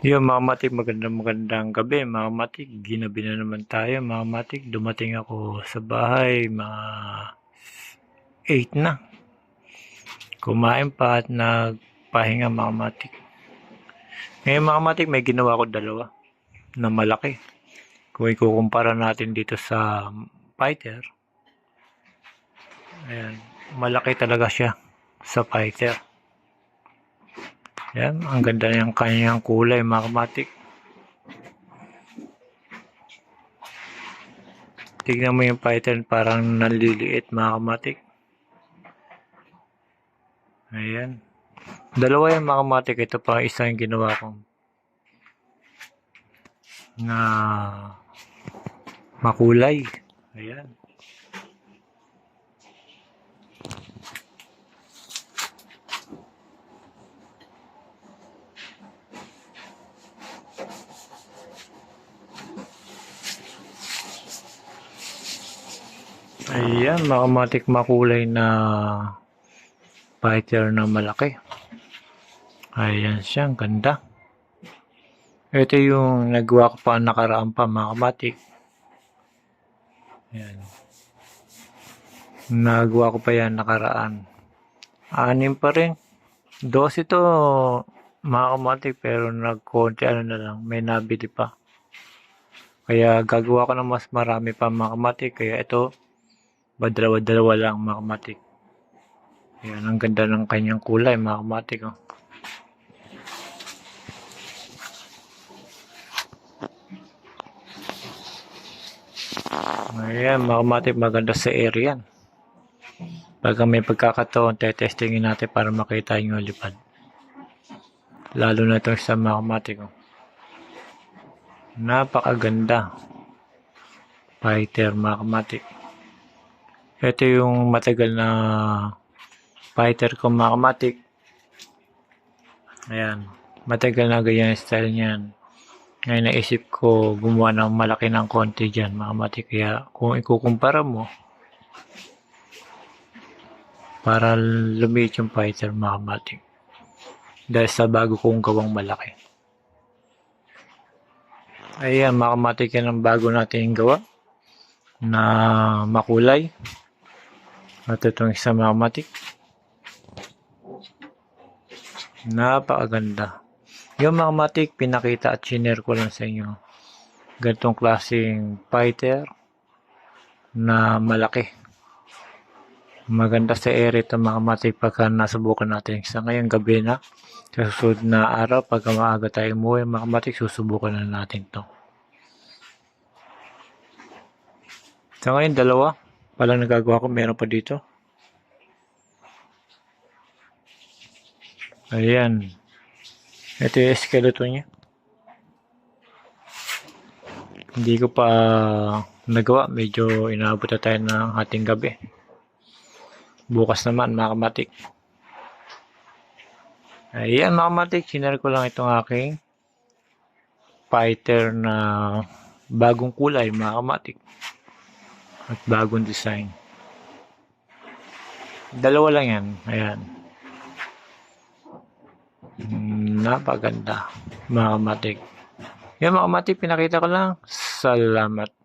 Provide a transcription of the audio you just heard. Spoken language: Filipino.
Yung mga matik, magandang gabi mga matik. Ginabi na naman tayo mga matik. Dumating ako sa bahay mga 8 na. Kumain pa at nagpahinga mga matik. Ngayon mga matik, may ginawa ko dalawa na malaki. Kung ikukumpara natin dito sa fighter, ayan, malaki talaga siya sa fighter. Ayan, ang ganda ng kanyang kulay mga matik. Tignan mo yung fighter, parang naliliit mga kamatik. Ayan. Dalawa yung mga kamatik. Ito pa isa yung ginawa kong na makulay. Ayan. Ayan, mga kamatik, makulay na fighter na malaki. Ayan siya, ang ganda. Ito yung nagawa ko pa nakaraan pa mga kamatik. Ayan. Nagawa ko pa yan nakaraan. 6 pa rin. 12 to mga kamatik, pero nagkonti na lang. May nabili pa. Kaya gagawa ko ng mas marami pa mga kamatik. Kaya ito, dalawa-dalawa lang mga kamatik. Ayan, ang ganda ng kanyang kulay mga kamatik. Oh. Ayan, mga kamatik, maganda sa area yan. Pagka may pagkakataon, testingin natin para makita yung lipad. Lalo na itong sa mga kamatik. Oh. Napakaganda. Fighter mga kamatik. Ito yung matagal na fighter ko mga kamatik. Ayan. Matagal na ganyan yung style niyan. Ngayon naisip ko gumawa ng malaki ng konti dyan mga kamatik. Kaya kung ikukumpara mo, para lumiit yung fighter mga kamatik. Dahil sa bago kong gawang malaki. Ayan mga kamatik, yan ang bago natin gawa na makulay. At itong isa mga kamatik. Napakaganda. Yung mga kamatik, pinakita at shiner ko lang sa inyo. Ganitong klaseng fighter na malaki. Maganda sa area ito mga kamatik pagka nasubukan natin. Sa ngayong gabi na, sa susunod na araw, pagka maaga tayo umuwi mga kamatik, susubukan na natin to. Sa ngayon, dalawa palang nagagawa ko. Meron pa dito. Ayan. Ito yung skeleton niya. Hindi ko pa nagawa. Medyo inaabot na tayo ng ating gabi. Bukas naman mga kamatik. Ayan mga kamatik. Sinare ko lang itong aking fighter na bagong kulay mga kamatik. At bagong design. Dalawa lang yan. Ayan. Napaganda mga kamatik. Yan mga kamatik, pinakita ko lang. Salamat.